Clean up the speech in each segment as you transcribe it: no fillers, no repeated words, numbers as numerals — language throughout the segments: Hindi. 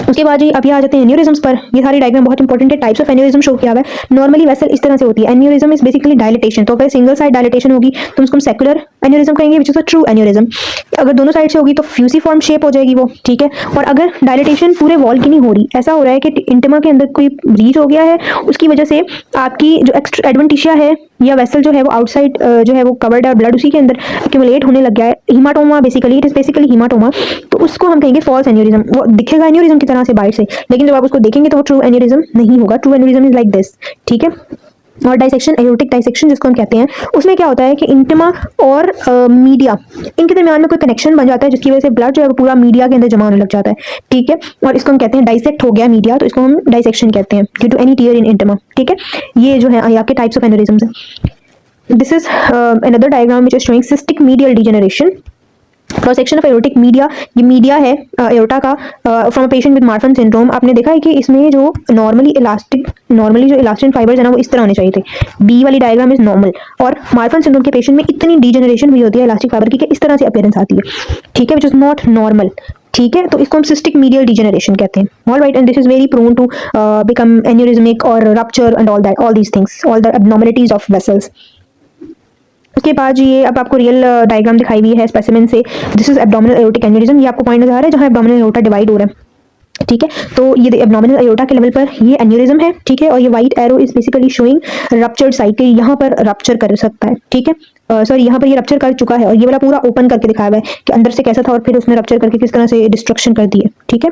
उसके बाद जी अभी आ जाते हैं एन्यूरिज्म्स पर। ये सारी डायग्राम बहुत इंपॉर्टेंट है। टाइप्स ऑफ एन्यूरिज्म शो किया हुआ है। नॉर्मली वेसल इस तरह से होती है। Aneurysm is basically dilatation. तो अगर सिंगल साइड डायलिटेशन होगी तो उसको हम सेक्युलर एन्यूरिज्म कहेंगे, which is a true aneurysm. अगर दोनों साइड से होगी तो फ्यूसिफॉर्म शेप हो जाएगी वो, ठीक है। और अगर डायलिटेशन पूरे वॉल की नहीं हो रही, ऐसा हो रहा है कि इंटिमा के अंदर कोई ब्रीच हो गया है, उसकी वजह से आपकी जो एक्स्ट्रा एडवेंटिशिया है या वेसल जो है वो आउटसाइड जो है वो कवर्ड है, ब्लड उसी के अंदर एक्यूमुलेट होने लग गया है, haematoma basically, it is basically haematoma, तो उसको हम कहेंगे फॉल्स एन्यूरिज्म। वो दिखेगा एन्यूरिज्म की तरह से बाहर से, लेकिन जब आप उसको देखेंगे तो वो ट्रू एन्यूरिज्म नहीं होगा। True aneurysm is like this, ठीक है। और डाइसेक्शन, एयोटिक डाइसेक्शन जिसको हम कहते हैं, उसमें क्या होता है कि इंटिमा और मीडिया, इनके दरमियान में कोई कनेक्शन बन जाता है जिसकी वजह से ब्लड जो है वो पूरा मीडिया के अंदर जमा होने लग जाता है, ठीक है। और इसको हम कहते हैं डाइसेक्ट हो गया मीडिया, तो इसको हम डाइसेक्शन कहते हैं due to any tear in intima, ठीक है। ये जो है आपके टाइप्स ऑफ एन्यूरिज्म्स हैं। This is another diagram which is showing cystic medial degeneration, cross section of aortic media. ये मीडिया है एयोटा का from a patient with Marfan syndrome. आपने देखा है कि इसमें जो नॉर्मली जो इलास्टिन फाइबर्स है ना वो इस तरह होने चाहिए थे। बी वाली डायग्राम इज नॉर्मल, और मार्फन सिंड्रोम के पेशेंट में इतनी डिजेनरेशन हुई होती है इलास्टिक फाइबर की कि इस तरह से अपीयरेंस आती है, ठीक है, विच इज नॉट नॉर्मल, ठीक है। तो इसको हम सिस्टिक मीडियल डिजेनरेशन कहते हैं। All right, and this is very prone to become aneurysmic और rupture and all that, all these things, all the abnormalities of vessels. उसके बाद ये अब आपको रियल डायग्राम दिखाई हुई है स्पेसिमेन से। This is abdominal aortic aneurysm. ये आपको पॉइंट नजर आ रहा है जहां एब्डोमिनल एयोटा डिवाइड हो रहा है, ठीक है। तो ये एब्डोमिनल एयोटा के लेवल पर ये एन्यूरिज्म है, ठीक है। और ये white arrow is basically showing ruptured side के यहाँ पर रप्चर कर सकता है, ठीक है। सॉरी, यहाँ पर ये रप्चर कर चुका है, और ये वाला पूरा ओपन करके दिखाया हुआ है कि अंदर से कैसा था और फिर उसने रप्चर करके किस तरह से डिस्ट्रक्शन कर दी है, ठीक है।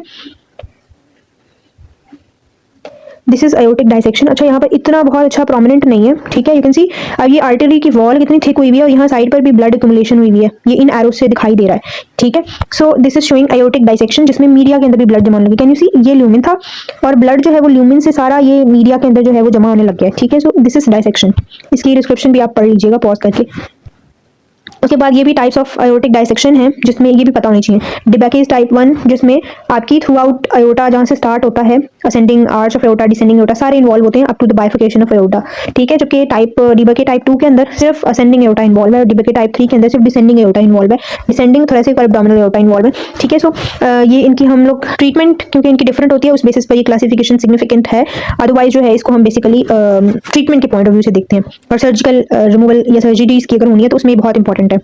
This is aortic dissection. अच्छा, यहाँ पर इतना बहुत अच्छा प्रोमिनेंट नहीं है, ठीक है। यू कैन सी अब ये आर्टरी की वॉल कितनी थिक हुई हुई है, और यहाँ साइड पर भी ब्लड एक्यूमुलेशन हुई हुई है, ये इन एरोस से दिखाई दे रहा है, ठीक है। So this is showing aortic dissection, जिसमें मीडिया के अंदर भी ब्लड जमा होने लगी। कैन यू सी, ये ल्यूमिन था और ब्लड जो है वो ल्यूमिन से सारा ये मीडिया के अंदर जो है वो जमा होने लग गया है, ठीक है। So this is dissection. इसकी डिस्क्रिप्शन भी आप पढ़ लीजिएगा पॉज करके। उसके बाद ये भी टाइप्स ऑफ अयोटिक डाइसेक्शन है, जिसमें ये भी पता होनी चाहिए। डिबेकीज टाइप 1, जिसमें आपकी थ्रू आउट अयोटा जहाँ से स्टार्ट होता है, ascending arch of aorta, descending aorta, सारे इन्वॉल्व होते हैं up to the bifurcation of aorta, ठीक है। जबकि डिबेकी टाइप 2 के अंदर सिर्फ असेंडिंग अयोटा इन्वॉल्व है, और डिबेकी टाइप 3 के अंदर सिर्फ डिसेंडिंग अयोटा इन्वॉल्व है, डिसेंडिंग थोरेसिक और एब्डोमिनल अयोटा इन्वॉल्व है, ठीक है। सो ये इनकी हम लोग ट्रीटमेंट, क्योंकि इनकी डिफरेंट होती है, उस बेसिस पर ये क्लासिफिकेशन सिग्निफिकेंट है। अदरवाइज जो है इसको हम बेसिकली ट्रीटमेंट के पॉइंट ऑफ व्यू से देखते हैं, और सर्जिकल रिमूवल या सर्जरीज की अगर होनी है तो उसमें बहुत इंपॉर्टेंट है,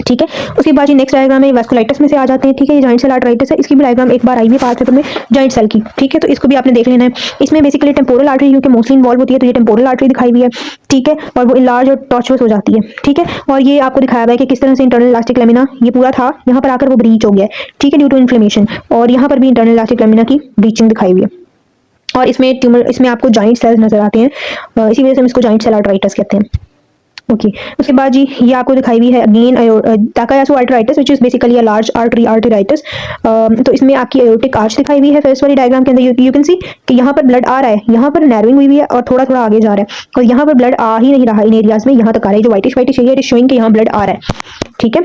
ठीक है। उसके बाद ये नेक्स्ट डायग्राम है, वैस्कुलाइटिस में से आ जाते हैं, ठीक है। ये जॉइंट सेल आर्टराइटिस है, इसकी भी डायग्राम एक बार आई है पार्ट पेपर में जॉइंट सेल की, ठीक है। तो इसको भी आपने देख लेना है। इसमें बेसिकली टेम्पोरल आर्टरी क्योंकि मोस्टली इन्वॉल्व होती है, तो ये टेम्पोरल आर्टरी दिखाई हुई है, ठीक है। और वो इलार्ज और टॉर्चुअस हो जाती है, ठीक है। और ये आपको दिखाया हुआ है कि किस तरह से इंटरनल इलास्टिक लेमिना ये पूरा था, यहाँ पर आकर वो ब्रीच हो गया है, ठीक है, ड्यू टू इन्फ्लेमेशन। और यहाँ पर भी इंटरनल इलास्टिक लेमिना की ब्रीचिंग दिखाई हुई है, और इसमें ट्यूमर, इसमें आपको जॉइंट सेल्स नजर आते हैं, इसी वजह से हम इसको जॉइंट सेल आर्टराइटिस कहते हैं, ओके। उसके बाद जी ये आपको दिखाई हुई है again Takayasu arteritis, which is basically a large artery arteritis. तो इसमें आपकी एयोटिक आर्च दिखाई हुई है फर्स्ट वाली डायग्राम के अंदर। यू कैन सी कि यहाँ पर ब्लड आ रहा है, यहाँ पर नैरोइंग हुई है, और थोड़ा थोड़ा आगे जा रहा है, और यहाँ पर ब्लड आ ही नहीं रहा इन एरियाज में, यहाँ तक आ रहा है जो व्हाइटिश व्हाइटिश है, इट इज शोइंग कि यहाँ ब्लड आ रहा है, ठीक है।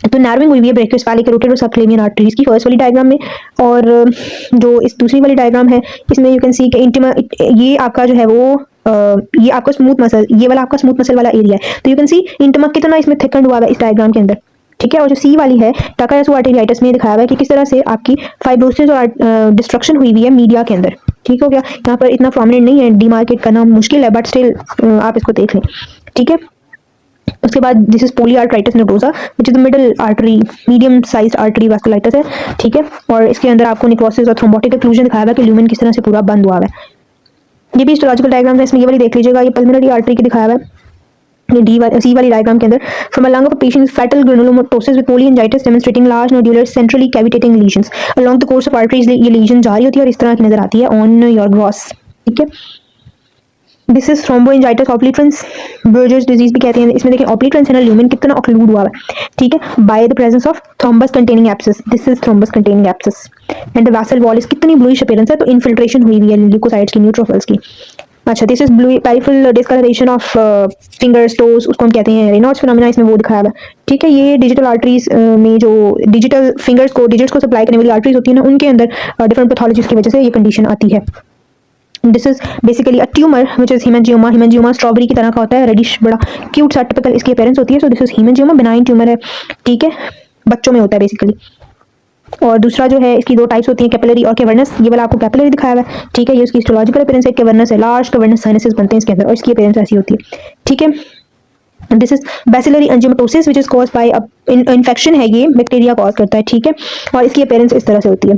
तो नैरोइंग हुई है ब्रेकियोसेफेलिक, कैरोटिड और सबक्लेवियन आर्टरीज की फर्स्ट वाली डायग्राम में। और जो इस दूसरी वाली डायग्राम है, इसमें यू कैन सी कि इंटिमा, ये आपका जो है वो ये आपका स्मूथ मसल, ये वाला आपका स्मूथ मसल वाला एरिया है। तो यू कैन सी इंटिमा कितना इसमें थिकन्ड हुआ है इस डायग्राम के अंदर, ठीक है। और जो सी वाली है टाकायासु आर्टेरियाइटिस में दिखाया हुआ है कि किस तरह से आपकी फाइब्रोसिस और डिस्ट्रक्शन हुई है मीडिया के अंदर, ठीक हो गया। यहाँ पर इतना प्रोमिनेंट नहीं है, डिमार्केट करना मुश्किल है, बट स्टिल आप इसको देख लें, ठीक है। उसके बाद this is polyarteritis nodosa, which is the middle artery, medium sized artery vasculitis है, ठीक है। और इसके अंदर आपको नेक्रोसिस और थ्रोम्बोटिक एक्लूजन दिखाया हुआ है कि ल्यूमेन किस तरह से पूरा बंद हुआ है। ये भी हिस्टोलॉजिकल डायग्राम है, इसमें ये वाली देख लीजिएगा, ये पल्मोनरी आर्टरी की दिखाया हुआ है। सी वाली डायग्राम के अंदर from a lung of a patient fetal granulomatosis with polyangiitis demonstrating large nodular centrally cavitating lesions along the course of arteries. ये लीजन जा रही होती है और इस तरह की नजर आती है ऑन योर ग्रॉस, ठीक है। दिस इज थ्रोम्बोएंजाइटिस ऑब्लिटरेंस, बर्जर्स डिजीज भी कहते हैं। इसमें देखिए ऑब्लिटरेंस है ना, ल्यूमेन कितना ऑक्लूड हुआ है, ठीक है, by the presence of thrombus containing abscess. This is thrombus containing abscess and the vessel wall is कितनी ब्लूइश अपीयरेंस है, तो इन्फिल्ट्रेशन हुई हुई है ल्यूकोसाइट्स की, न्यूट्रोफिल्स की। अच्छा, this is blue peripheral discoloration of fingers toes, उसको हम कहते हैं रेनॉल्ड्स फिनोमेना, इसमें वो दिखाया हुआ है, ठीक है। ये डिजिटल आर्टरीज में जो डिजिटल फिंगर्स को डिजिट्स को सप्लाई करने वाली आर्टरीज होती है ना, उनके अंदर डिफरेंट पैथोलॉजीज की वजह से ये कंडीशन आती है। This is basically a tumour which is haemangioma. Haemangioma strawberry की तरह का होता है, रेडिश, बड़ा क्यूट सा टिपिकल इसकी अपीयरेंस होती है। So this is haemangioma, benign tumour है, ठीक है, बच्चों में होता है बेसिकली। और दूसरा जो है, इसकी दो टाइप्स होती हैं, कैपिलरी और कैवर्नस। ये वाला आपको कैपिलरी दिखाया हुआ है, ठीक है, ये उसकी हिस्टोलॉजिकल अपीयरेंस है। कैवर्नस है, लार्ज कैवर्नस साइनसेस बनते हैं इसके अंदर और इसकी अपीयरेंस ऐसी होती है, ठीक है। This is bacillary angiomatosis which is cause by infection है, ये बैक्टीरिया कॉज करता है, ठीक है, और इसकी अपीयरेंस इस तरह से होती है।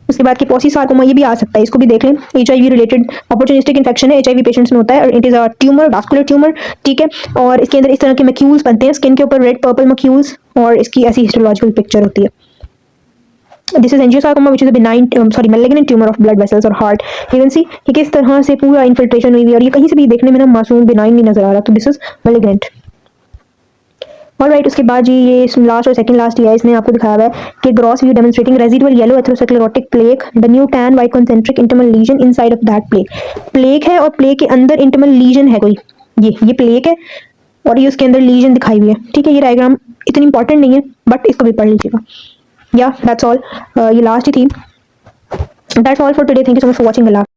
उसके बाद की पॉलीसार्कोमा, ये भी आ सकता है, इसको भी देख लें। HIV रिलेटेड अपॉर्चुनिस्टिक इन्फेक्शन है, HIV पेशेंट्स में होता है और it is a tumour, vascular tumour, ठीक है, और इसके अंदर इस तरह के मैक्यूल्स बनते हैं स्किन के ऊपर, रेड पर्पल मैक्यूल्स, और इसकी ऐसी हिस्टोलॉजिकल पिक्चर होती है। This is angiosarcoma which is a benign malignant tumour of blood vessels और हार्ट। यू कैन सी कि किस तरह से पूरा इन्फिल्ट्रेशन हुई है और ये कहीं से भी देखने में ना मासूम बिनाइन नहीं नजर आ रहा, तो दिस इज मैलिग्नेंट। ऑलराइट, उसके बाद जी ये लास्ट और सेकंड लास्ट है, इसने आपको दिखाया हुआ है कि gross view demonstrating residual yellow atherosclerotic plaque, the new tan white concentric intimal lesion inside of that plaque. Plaque है और प्लेक के अंदर इंटरमल लीजन है कोई, ये प्लेक है और ये उसके अंदर लीजन दिखाई हुई है, ठीक है। ये डायग्राम इतनी इंपॉर्टेंट नहीं है बट इसको भी पढ़ लीजिएगा। या दैट्स ऑल, ये लास्ट ही थी। That's all for today, thank you so much for watching.